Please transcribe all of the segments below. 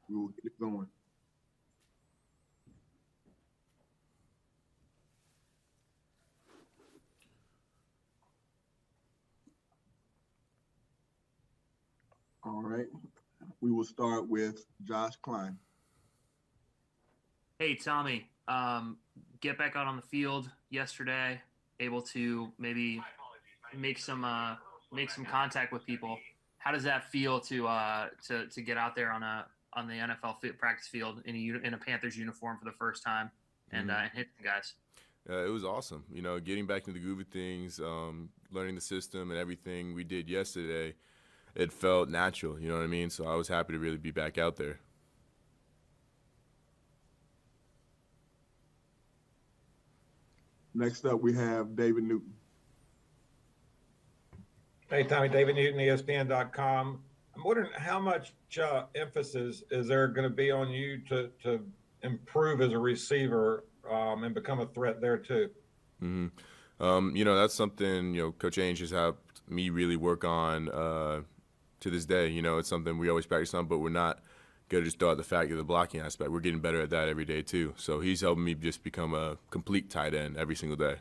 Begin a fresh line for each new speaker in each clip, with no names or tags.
We will get it going. All right. We will start with Josh Klein.
Hey, Tommy, get back out on the field yesterday, able to maybe make some make some contact with people. How does that feel to get out there on the NFL practice field in a Panthers uniform for the first time and hit the guys?
It was awesome. Getting back into the groove of things, learning the system and everything we did yesterday, it felt natural, you know what I mean? So I was happy to really be back out there.
Next up, we have David Newton.
Hey, Tommy, David Newton, ESPN.com. I'm wondering how much emphasis is there going to be on you to improve as a receiver and become a threat there too?
That's something, Coach Ainge has helped me really work on to this day. It's something we always practice on, but we're not going to just throw out the fact of the blocking aspect. We're getting better at that every day too. So he's helping me just become a complete tight end every single day.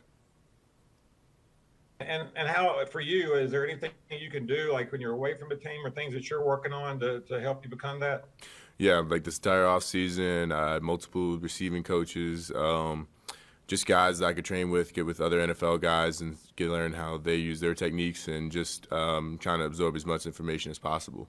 And how, for you, is there anything you can do, like when you're away from the team or things that you're working on to help you become that?
Yeah, like this entire offseason, I had multiple receiving coaches, just guys that I could train with, get with other NFL guys and learn how they use their techniques and just trying to absorb as much information as possible.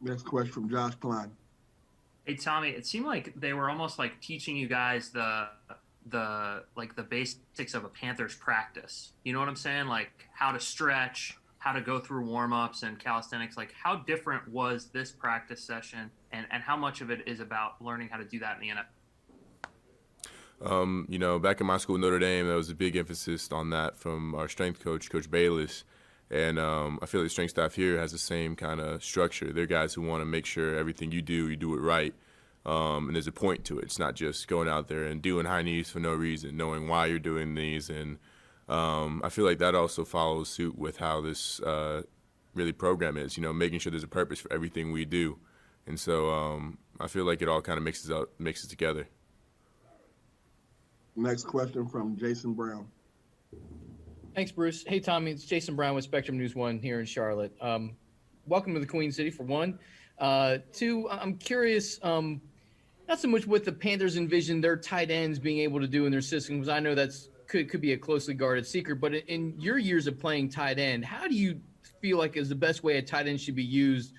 Next question from Josh Klein.
Hey, Tommy, it seemed like they were almost like teaching you guys the basics of a Panthers practice. You know what I'm saying? Like how to stretch, how to go through warm-ups and calisthenics. Like how different was this practice session and how much of it is about learning how to do that in the
NFL? Back in my school, Notre Dame, there was a big emphasis on that from our strength coach, Coach Bayless. And I feel like the strength staff here has the same kind of structure. They're guys who want to make sure everything you do it right. And there's a point to it. It's not just going out there and doing high knees for no reason, knowing why you're doing these. And I feel like that also follows suit with how this really program is, making sure there's a purpose for everything we do. And so I feel like it all kind of mixes together.
Next question from Jason Brown.
Thanks, Bruce. Hey, Tommy, it's Jason Brown with Spectrum News 1 here in Charlotte. Welcome to the Queen City, for one. Two, I'm curious, not so much what the Panthers envision their tight ends being able to do in their system, because I know that's could be a closely guarded secret, but in your years of playing tight end, how do you feel like is the best way a tight end should be used,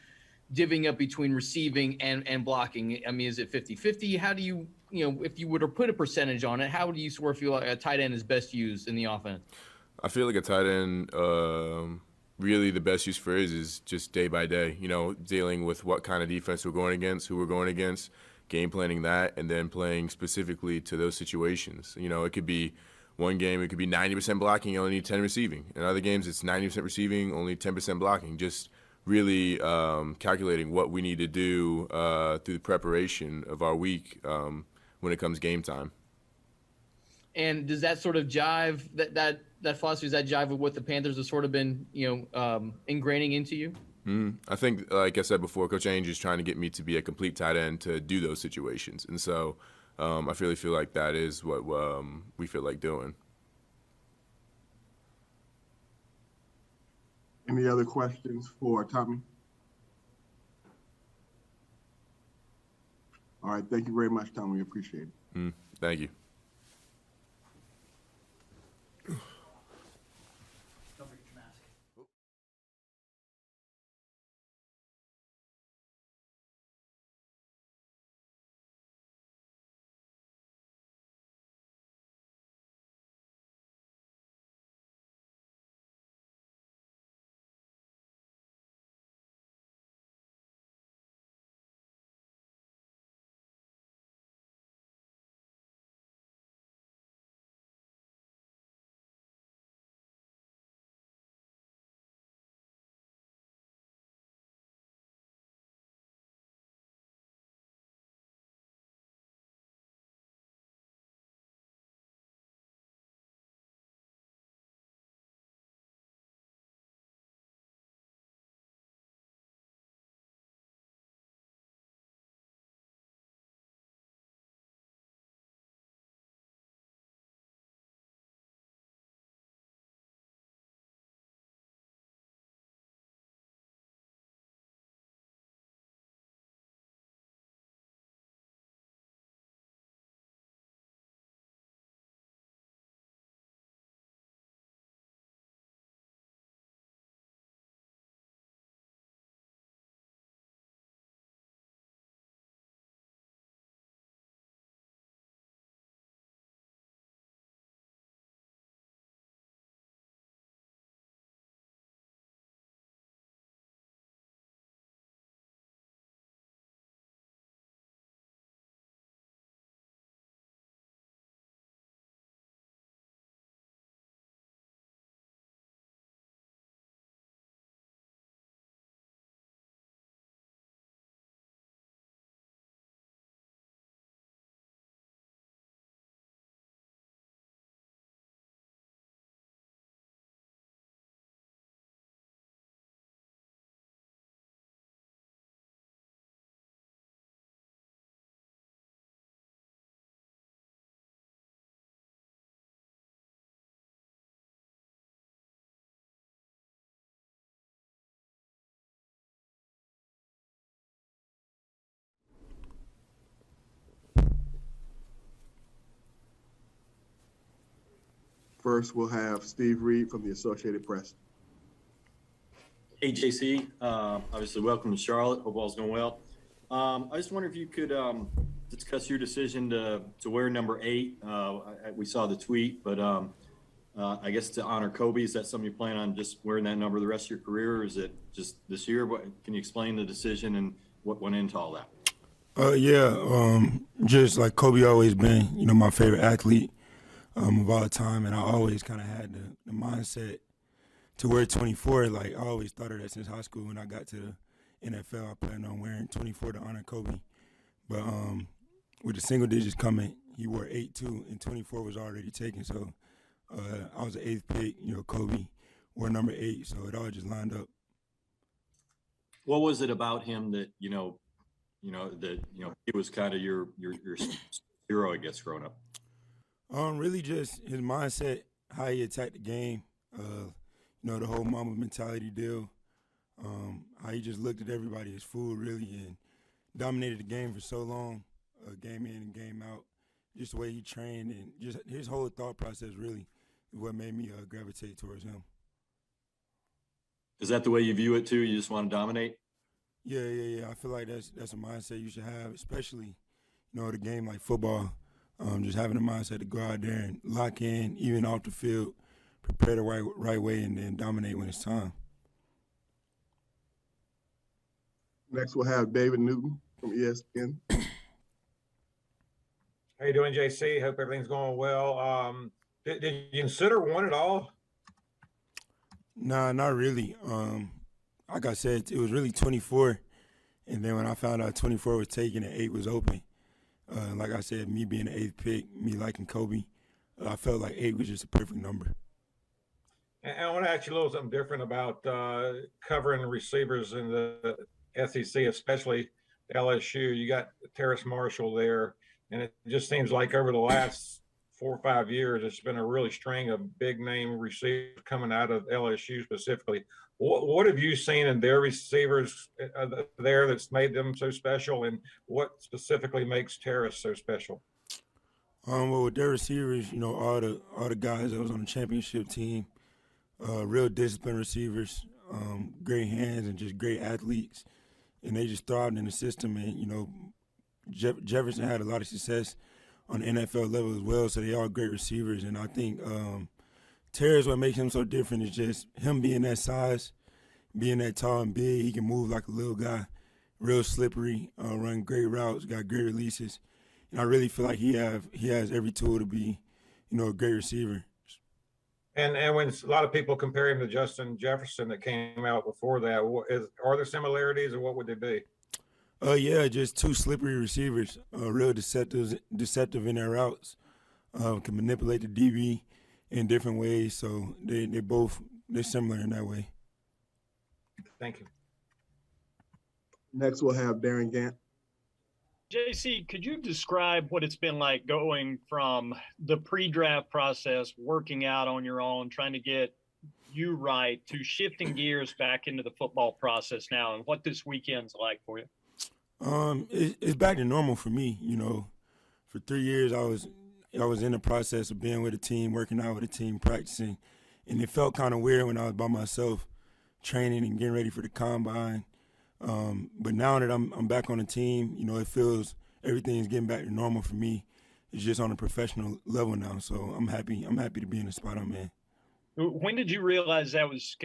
divvying up between receiving and blocking? I mean, is it 50-50? How do you, if you were to put a percentage on it, how do you sort of feel like a tight end is best used in the offense?
I feel like a tight end, really the best use for it is just day by day, dealing with what kind of defense we're going against, who we're going against, game planning that, and then playing specifically to those situations. It could be one game, it could be 90% blocking, you only need 10 receiving. In other games, it's 90% receiving, only 10% blocking. Just really calculating what we need to do through the preparation of our week when it comes game time.
And does that sort of jive, that philosophy, does that jive with what the Panthers have sort of been, ingraining into you?
I think, like I said before, Coach Ainge is trying to get me to be a complete tight end to do those situations. And so I really feel like that is what we feel like doing.
Any other questions for Tommy? All right. Thank you very much, Tommy. We appreciate it.
Thank you.
First, we'll have Steve Reed from the Associated Press.
Hey, JC. Obviously, welcome to Charlotte. Hope all's going well. I just wonder if you could discuss your decision to wear number 8. We saw the tweet, but I guess to honor Kobe, is that something you plan on just wearing that number the rest of your career, or is it just this year? Can you explain the decision and what went into all that?
Just like Kobe always been, my favorite athlete of all time, and I always kind of had the mindset to wear 24. Like, I always thought of that since high school. When I got to the NFL, I planned on wearing 24 to honor Kobe. But with the single digits coming, he wore 8 too, and 24 was already taken. So I was the 8th pick. Kobe wore number 8, so it all just lined up.
What was it about him that he was kind of your hero, I guess, growing up?
Really just his mindset, how he attacked the game. The whole Mamba mentality deal. How he just looked at everybody as food, really, and dominated the game for so long, game in and game out. Just the way he trained and just his whole thought process really is what made me gravitate towards him.
Is that the way you view it too? You just want to dominate?
Yeah. I feel like that's a mindset you should have, especially, the game like football. Just having a mindset to go out there and lock in, even off the field, prepare the right way, and then dominate when it's time.
Next, we'll have David Newton from ESPN.
How you doing, JC? Hope everything's going well. Did you consider one at all?
Nah, not really. Like I said, it was really 24, and then when I found out 24 was taken and 8 was open, like I said, me being the 8th pick, me liking Kobe, I felt like 8 was just a perfect number.
And I want to ask you a little something different about covering receivers in the SEC, especially LSU. You got Terrace Marshall there, and it just seems like over the last 4 or 5 years, it's been a really string of big name receivers coming out of LSU specifically. What have you seen in their receivers there that's made them so special, and what specifically makes Terrace so special?
Well, with their receivers, all the guys that was on the championship team, real disciplined receivers, great hands and just great athletes, and they just thrived in the system. And Jefferson had a lot of success on the NFL level as well, so they are great receivers. And I think Terrace, what makes him so different is just him being that size, being that tall and big. He can move like a little guy, real slippery, run great routes, got great releases. And I really feel like he has every tool to be, a great receiver.
And when a lot of people compare him to Justin Jefferson that came out before that, are there similarities, or what would they be?
Yeah, just 2 slippery receivers, real deceptive in their routes, can manipulate the DB in different ways. So they're similar in that way.
Thank you.
Next, we'll have Darren Gant.
JC, could you describe what it's been like going from the pre-draft process, working out on your own, trying to get you right, to shifting gears back into the football process now, and what this weekend's like for you?
It's back to normal for me. For 3 years I was in the process of being with a team, working out with a team, practicing, and it felt kind of weird when I was by myself, training and getting ready for the combine. But now that I'm back on the team, it feels everything's getting back to normal for me. It's just on a professional level now, so I'm happy to be in the spot I'm in.
When did you realize that was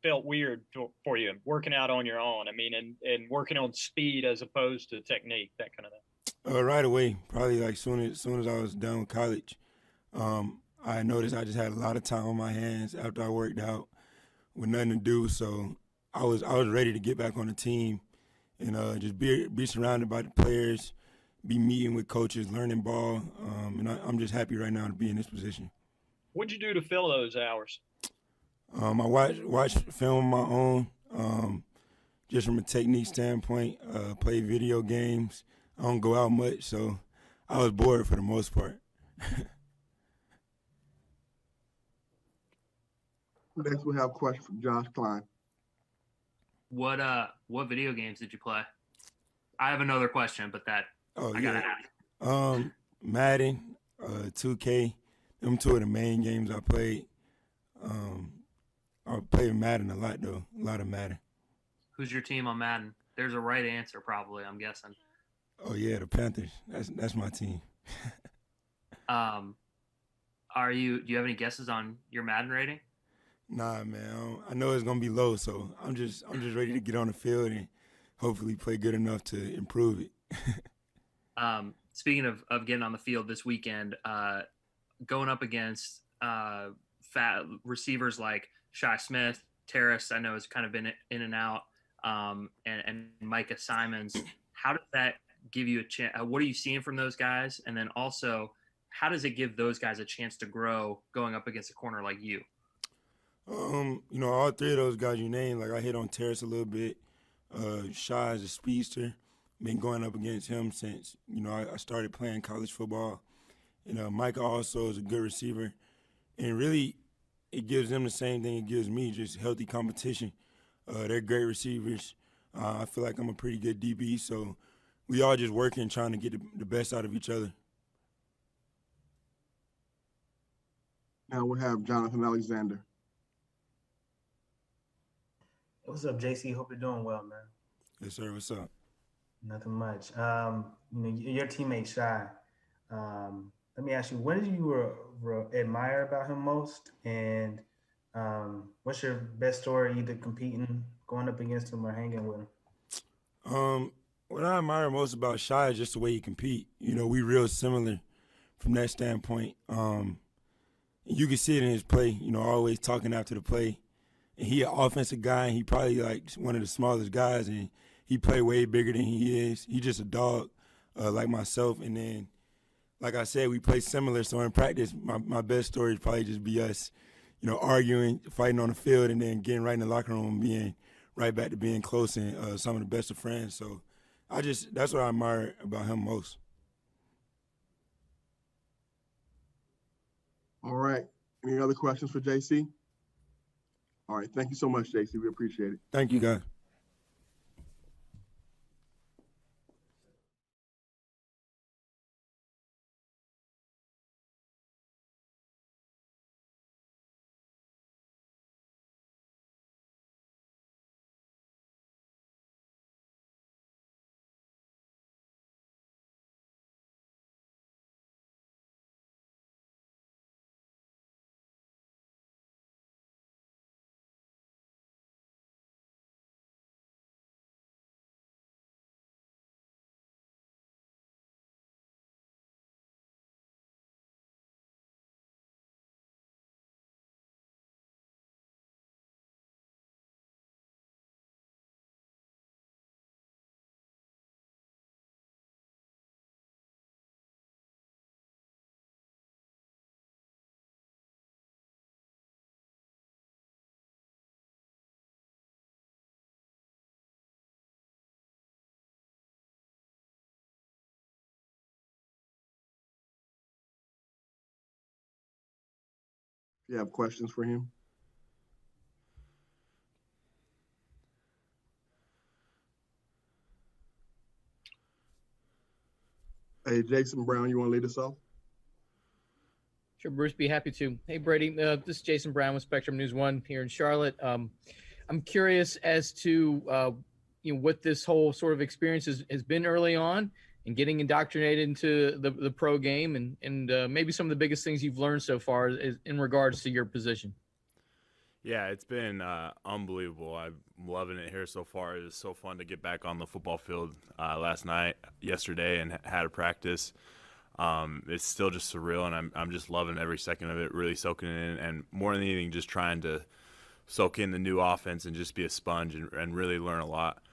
felt weird for you, working out on your own? I mean, and working on speed as opposed to technique, that kind of thing.
Right away, probably like soon as I was done with college, I noticed I just had a lot of time on my hands after I worked out with nothing to do. So I was ready to get back on the team and just be surrounded by the players, be meeting with coaches, learning ball, and I'm just happy right now to be in this position.
What'd you do to fill those hours?
I watch film on my own, just from a technique standpoint, play video games. I don't go out much, so I was bored for the most part.
Next, we'll have a question from Josh Klein.
What video games did you play? I have another question, but I gotta ask.
Madden, 2K, Them two of the main games I played. I played Madden a lot though, a lot of Madden.
Who's your team on Madden? There's a right answer, probably. I'm guessing.
Oh yeah, the Panthers. That's my team.
Do you have any guesses on your Madden rating?
Nah, man. I know it's gonna be low, so I'm just ready to get on the field and hopefully play good enough to improve it.
Speaking of getting on the field this weekend, going up against fat receivers like Shi Smith, Terrace, I know has kind of been in and out, and Micah Simons. How does that give you a chance? What are you seeing from those guys? And then also, how does it give those guys a chance to grow going up against a corner like you?
All three of those guys you named, like I hit on Terrace a little bit. Shy is a speedster. Been going up against him since, I started playing college football. And Micah also is a good receiver. And really, it gives them the same thing it gives me, just healthy competition. They're great receivers. I feel like I'm a pretty good DB, so we all just working, trying to get the best out of each other.
Now we have Jonathan Alexander.
What's up, JC? Hope you're doing well, man.
Yes, sir. What's up?
Nothing much. Your teammate Shy. Let me ask you, what did you admire about him most, and what's your best story, either competing, going up against him, or hanging with him?
What I admire most about Shy is just the way he compete. We real similar from that standpoint. You can see it in his play. Always talking after the play. And he an offensive guy, and he probably like one of the smallest guys, and he play way bigger than he is. He just a dog, like myself. And then, like I said, we play similar. So in practice, my best story would probably just be us, arguing, fighting on the field, and then getting right in the locker room and being right back to being close and some of the best of friends. So that's what I admire about him most.
All right. Any other questions for JC? All right. Thank you so much, JC. We appreciate it.
Thank you, guys.
If you have questions for him. Hey, Jason Brown, you want to lead us off?
Sure, Bruce, be happy to. Hey, Brady, this is Jason Brown with Spectrum News 1 here in Charlotte. I'm curious as to what this whole sort of experience has been early on and getting indoctrinated into the pro game, and maybe some of the biggest things you've learned so far is in regards to your position.
Yeah, it's been unbelievable. I'm loving it here so far. It was so fun to get back on the football field yesterday, and had a practice. It's still just surreal, and I'm just loving every second of it, really soaking it in, and more than anything, just trying to soak in the new offense and just be a sponge and really learn a lot.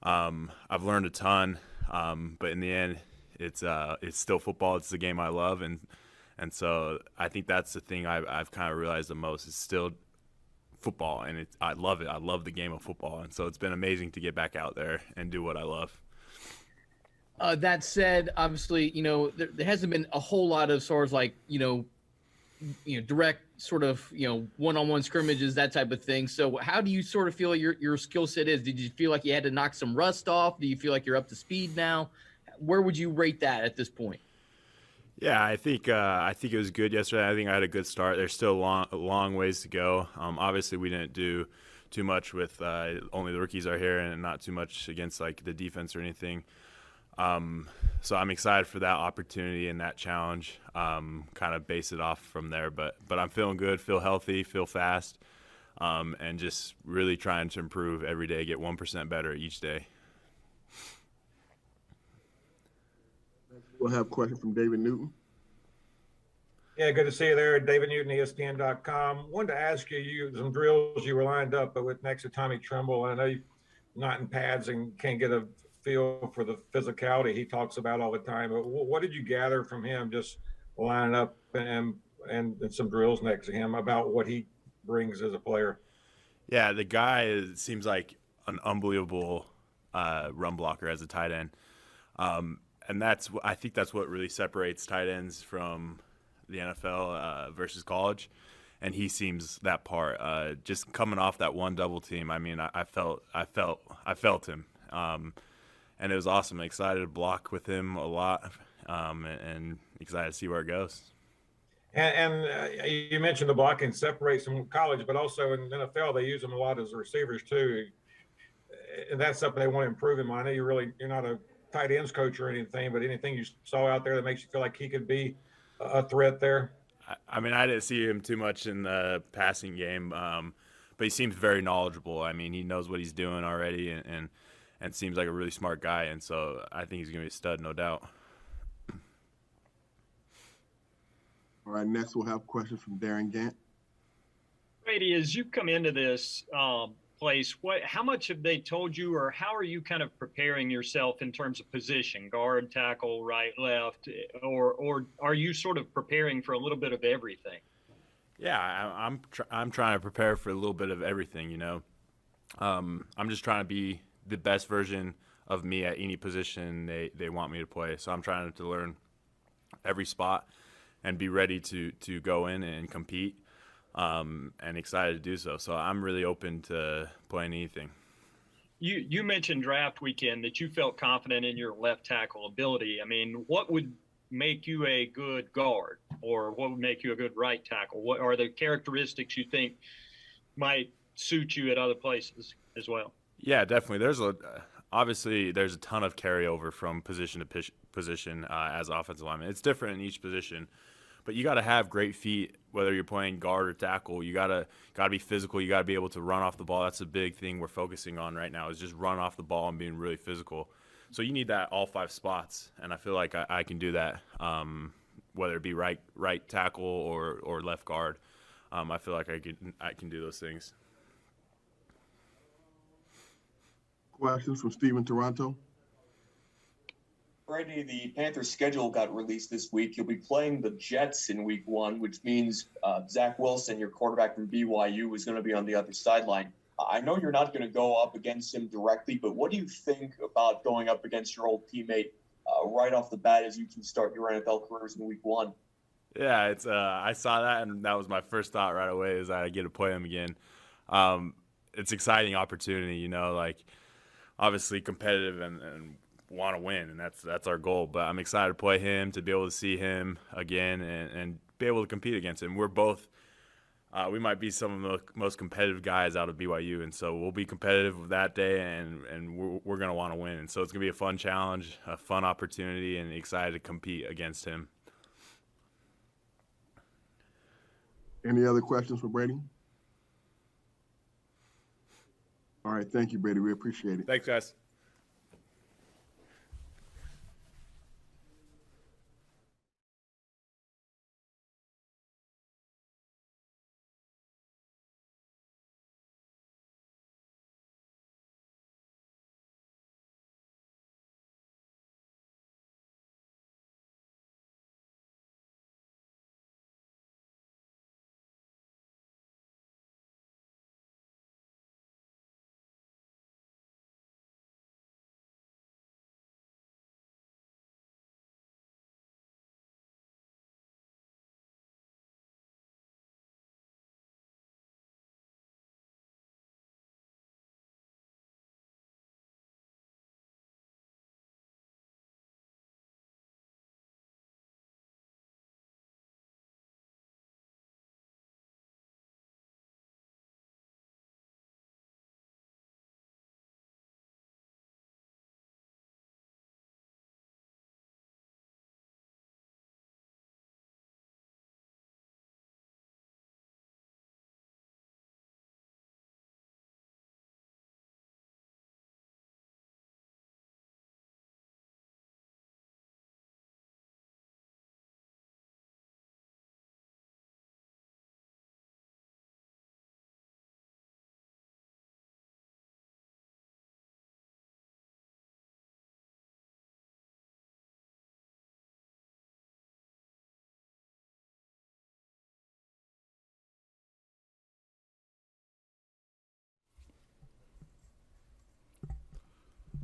I've learned a ton, but in the end, it's still football. It's the game I love, and so I think that's the thing I've kind of realized the most. It's still football, and I love it. I love the game of football, and so it's been amazing to get back out there and do what I love.
That said, obviously, there hasn't been a whole lot of sort of like, direct sort of, one-on-one scrimmages, that type of thing. So how do you sort of feel your skill set is? Did you feel like you had to knock some rust off? Do you feel like you're up to speed now? Where would you rate that at this point?
Yeah, I think it was good yesterday. I think I had a good start. There's still a long ways to go. Obviously, we didn't do too much with only the rookies are here and not too much against like the defense or anything. So I'm excited for that opportunity and that challenge. Kind of base it off from there, but I'm feeling good, feel healthy, feel fast, and just really trying to improve every day, get 1% better each day.
We'll have a question from David Newton.
Yeah, good to see you there, David Newton, ESPN.com. Wanted to ask you some drills you were lined up with next to Tommy Tremble. I know you're not in pads and can't get a feel for the physicality he talks about all the time. But what did you gather from him just lining up and some drills next to him about what he brings as a player?
Yeah, the guy seems like an unbelievable run blocker as a tight end. And I think that's what really separates tight ends from the NFL versus college, and he seems that part. Just coming off that one double team, I mean, I felt him, and it was awesome. Excited to block with him a lot, and excited to see where it goes.
And you mentioned the blocking separates from college, but also in the NFL they use them a lot as receivers too, and that's something they want to improve in. I know you're not a tight ends coach or anything, but anything you saw out there that makes you feel like he could be a threat there?
I mean, I didn't see him too much in the passing game, but he seems very knowledgeable. I mean, he knows what he's doing already, and seems like a really smart guy. And so I think he's going to be a stud, no doubt.
All right, next we'll have questions from Darren Gant.
Brady, as you come into this place, how much have they told you, or how are you kind of preparing yourself in terms of position, guard, tackle, right, left, or are you sort of preparing for a little bit of everything?
Yeah, I'm trying to prepare for a little bit of everything, you know. I'm just trying to be the best version of me at any position they want me to play. So I'm trying to learn every spot and be ready to go in and compete, and excited to do so. So I'm really open to playing anything.
You mentioned draft weekend that you felt confident in your left tackle ability. I mean, what would make you a good guard, or what would make you a good right tackle? What are the characteristics you think might suit you at other places as well?
Yeah, definitely. Obviously there's a ton of carryover from position to position as offensive lineman. It's different in each position, but you got to have great feet, whether you're playing guard or tackle. You gotta be physical. You got to be able to run off the ball. That's a big thing we're focusing on right now, is just run off the ball and being really physical. So you need that all 5 spots, and I feel like I can do that, whether it be right tackle or left guard. I feel like I can do those things.
Questions from Steven Toronto.
Brady, the Panthers' schedule got released this week. You'll be playing the Jets in week 1, which means Zach Wilson, your quarterback from BYU, is going to be on the other sideline. I know you're not going to go up against him directly, but what do you think about going up against your old teammate right off the bat as you can start your NFL careers in week 1?
Yeah, it's I saw that, and that was my first thought right away, is I get to play him again. It's an exciting opportunity, you know, like obviously competitive and want to win, and that's our goal. But I'm excited to play him, to be able to see him again and be able to compete against him. We're both we might be some of the most competitive guys out of BYU, and so we'll be competitive that day, and we're going to want to win. And so it's going to be a fun challenge, a fun opportunity, and excited to compete against him.
Any other questions for Brady? All right, thank you, Brady. We appreciate it.
Thanks, guys.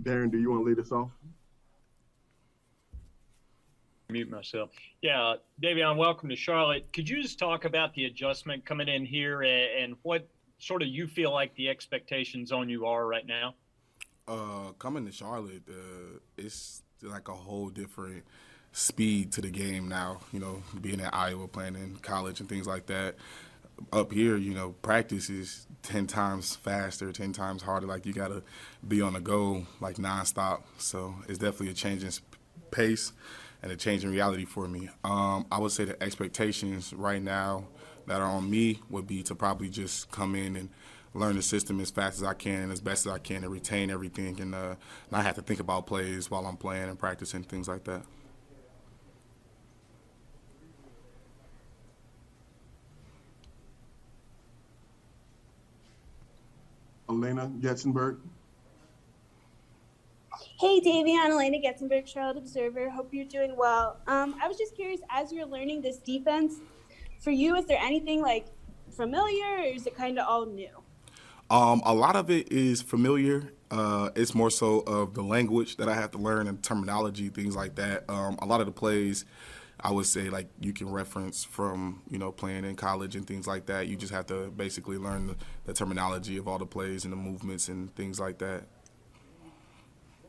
Darren, do you want to lead us off?
Mute myself. Yeah, Davion, welcome to Charlotte. Could you just talk about the adjustment coming in here and what sort of you feel like the expectations on you are right now?
Coming to Charlotte, it's like a whole different speed to the game now, being at Iowa, playing in college and things like that. Up here, practice is 10 times faster, 10 times harder. Like, you got to be on the go, like, nonstop. So it's definitely a change in pace and a change in reality for me. I would say the expectations right now that are on me would be to probably just come in and learn the system as fast as I can and as best as I can and retain everything and not have to think about plays while I'm playing and practicing, things like that.
Elena Getzenberg.
Hey, Davion, Elena Getzenberg, Charlotte Observer. Hope you're doing well. I was just curious, as you're learning this defense, for you, is there anything like familiar or is it kind of all new?
A lot of it is familiar. It's more so of the language that I have to learn and terminology, things like that. A lot of the plays, I would say, like, you can reference from, playing in college and things like that. You just have to basically learn the terminology of all the plays and the movements and things like that.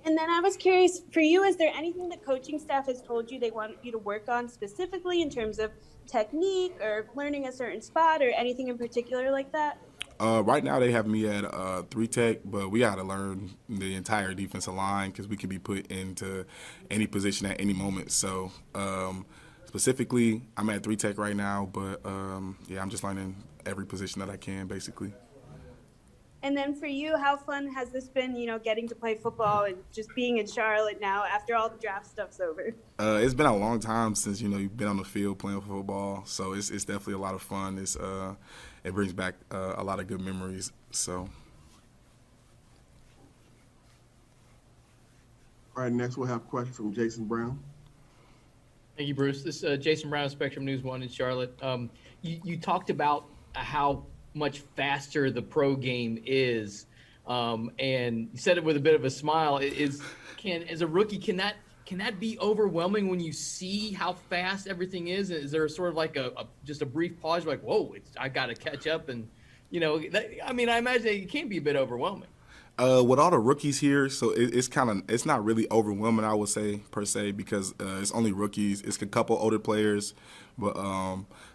And then I was curious, for you, is there anything the coaching staff has told you they want you to work on specifically in terms of technique or learning a certain spot or anything in particular like that?
Right now they have me at 3 tech, but we got to learn the entire defensive line because we can be put into any position at any moment. So specifically, I'm at 3 tech right now, but I'm just learning every position that I can basically.
And then for you, how fun has this been, getting to play football and just being in Charlotte now after all the draft stuff's over?
It's been a long time since, you've been on the field playing football. So it's definitely a lot of fun. It brings back a lot of good memories. So.
All right, next we'll have a question from Jason Brown.
Thank you, Bruce. This is Jason Brown, Spectrum News 1 in Charlotte. You talked about how much faster the pro game is, and you said it with a bit of a smile. As a rookie, can that be overwhelming when you see how fast everything is? Is there sort of like just a brief pause, like, whoa, I got to catch up, and I imagine it can be a bit overwhelming.
With all the rookies here, so it's not really overwhelming, I would say, per se, because it's only rookies. It's a couple older players, but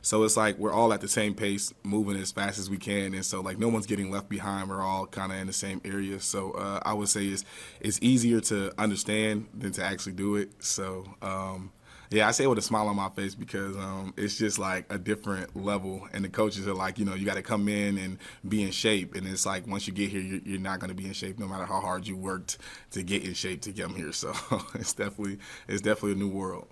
so it's like we're all at the same pace, moving as fast as we can, and so like no one's getting left behind. We're all kind of in the same area, so I would say it's easier to understand than to actually do it. So I say it with a smile on my face because it's just like a different level, and the coaches are like, you got to come in and be in shape, and it's like once you get here, you're not going to be in shape no matter how hard you worked to get in shape to get them here. So it's definitely a new world.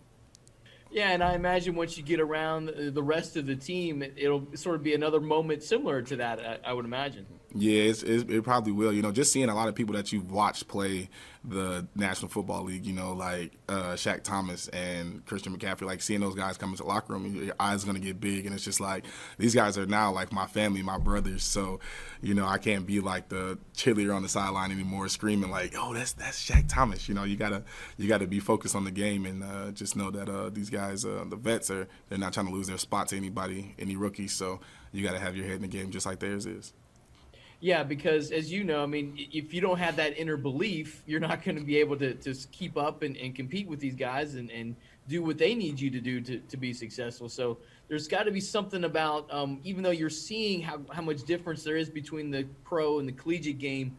Yeah, and I imagine once you get around the rest of the team, it'll sort of be another moment similar to that, I would imagine.
Yeah, it probably will. Just seeing a lot of people that you've watched play the National Football League, like Shaq Thomas and Christian McCaffrey, like seeing those guys come into the locker room, your eyes are going to get big. And it's just like these guys are now like my family, my brothers. So, I can't be like the cheerleader on the sideline anymore screaming like, oh, that's Shaq Thomas. You gotta be focused on the game and just know that these guys, the vets, they're not trying to lose their spot to any rookies. So you got to have your head in the game just like theirs is.
Yeah, because as you know, if you don't have that inner belief, you're not going to be able to keep up and compete with these guys and do what they need you to do to be successful. So there's got to be something about, even though you're seeing how much difference there is between the pro and the collegiate game,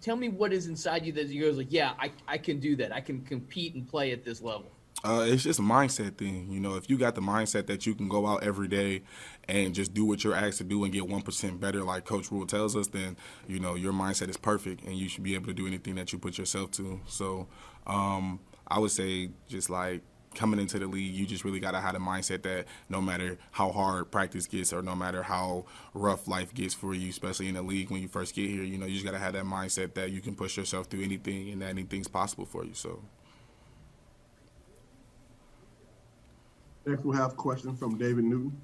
tell me what is inside you that you goes like, yeah, I can do that. I can compete and play at this level.
It's just a mindset thing. If you got the mindset that you can go out every day and just do what you're asked to do and get 1% better like Coach Rule tells us, then, your mindset is perfect and you should be able to do anything that you put yourself to. So I would say just like coming into the league, you just really got to have a mindset that no matter how hard practice gets or no matter how rough life gets for you, especially in the league when you first get here, you just got to have that mindset that you can push yourself through anything and that anything's possible for you. So.
Next, we'll have a question from David Newton.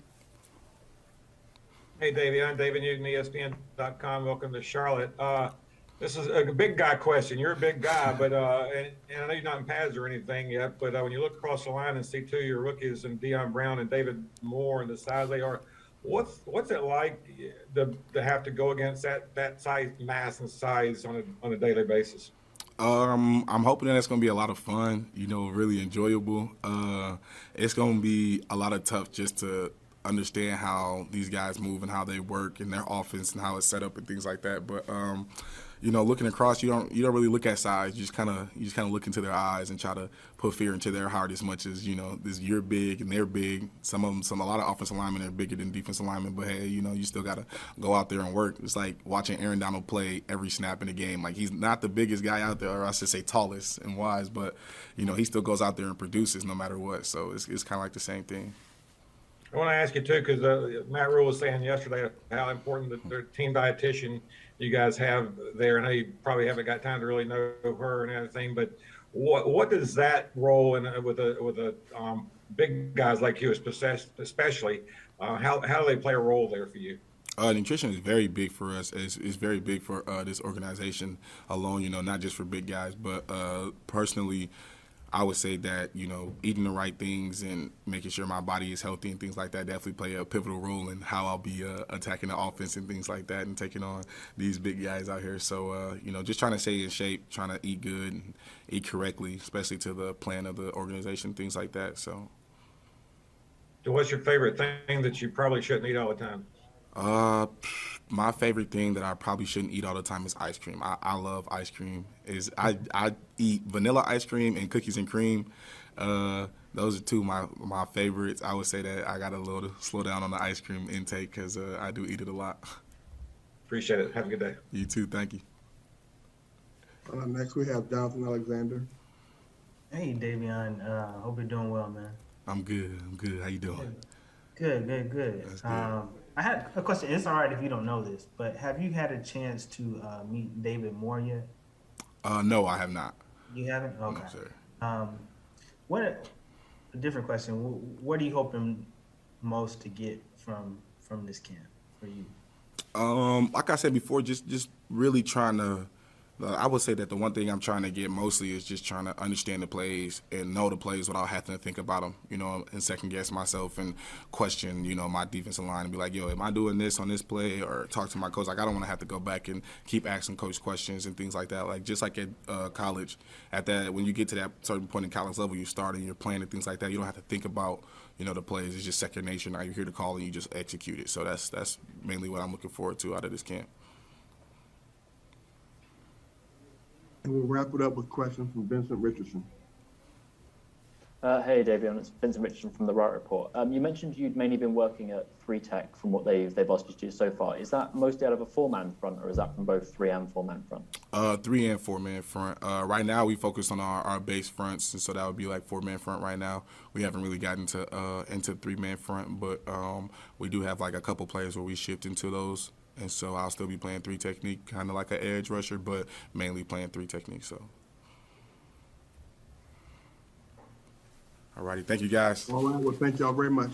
Hey, Davey. I'm David Newton, ESPN.com. Welcome to Charlotte. This is a big guy question. You're a big guy, but and I know you're not in pads or anything yet. But when you look across the line and see two of your rookies, and Deion Brown and David Moore, and the size they are, what's it like to have to go against that size, mass, and size on a daily basis?
I'm hoping that it's gonna be a lot of fun. Really enjoyable. It's gonna be a lot of tough just to understand how these guys move and how they work and their offense and how it's set up and things like that. But looking across, you don't really look at size. You just kind of look into their eyes and try to put fear into their heart as much as you're big and they're big. A lot of offensive linemen are bigger than defensive linemen, but hey, you still gotta go out there and work. It's like watching Aaron Donald play every snap in the game. Like, he's not the biggest guy out there, or I should say tallest and wise, but he still goes out there and produces no matter what. So it's kind of like the same thing.
I want to ask you too, because Matt Rule was saying yesterday how important the team dietitian you guys have there. I know you probably haven't got time to really know her and everything, but what does that role in with a big guys like you, especially, how do they play a role there for you?
Nutrition is very big for us. It's very big for this organization alone. Not just for big guys, but personally, I would say that, eating the right things and making sure my body is healthy and things like that definitely play a pivotal role in how I'll be attacking the offense and things like that and taking on these big guys out here. So, just trying to stay in shape, trying to eat good and eat correctly, especially to the plan of the organization, things like that. So
what's your favorite thing that you probably shouldn't eat all the time?
My favorite thing that I probably shouldn't eat all the time is ice cream. I love ice cream. I eat vanilla ice cream and cookies and cream. Those are two of my favorites. I would say that I got a little slow down on the ice cream intake because I do eat it a lot.
Appreciate it. Have a good day.
You too. Thank you.
Next we have Jonathan Alexander.
Hey, Davion. Hope you're doing well, man.
I'm good. How you doing?
Good.
That's good.
I had a question. It's all right if you don't know this, but have you had a chance to meet David Moore yet?
No, I have not.
You haven't? Okay.
No,
sir. A different question. What are you hoping most to get from this camp for you?
Like I said before, just really trying to. I would say that the one thing I'm trying to get mostly is just trying to understand the plays and know the plays without having to think about them, and second guess myself and question, my defensive line and be like, yo, am I doing this on this play? Or talk to my coach. Like, I don't want to have to go back and keep asking coach questions and things like that. Like, just like at college, when you get to that certain point in college level, you start and you're playing and things like that. You don't have to think about, the plays. It's just second nature. Now you're here to call and you just execute it. So that's mainly what I'm looking forward to out of this camp.
And we'll wrap it up with questions from Vincent Richardson.
Hey, Davion, it's Vincent Richardson from the Right Report. You mentioned you'd mainly been working at 3-tech from what they've asked you to do so far. Is that mostly out of a 4-man front, or is that from both 3 and 4-man front?
3 and 4-man front. Right now, we focus on our base fronts, and so that would be like 4-man front right now. We haven't really gotten into 3-man front, but we do have like a couple plays where we shift into those. And so I'll still be playing 3 technique, kind of like an edge rusher, but mainly playing 3 technique. So, all righty. Thank you, guys.
All right. Well, thank y'all very much.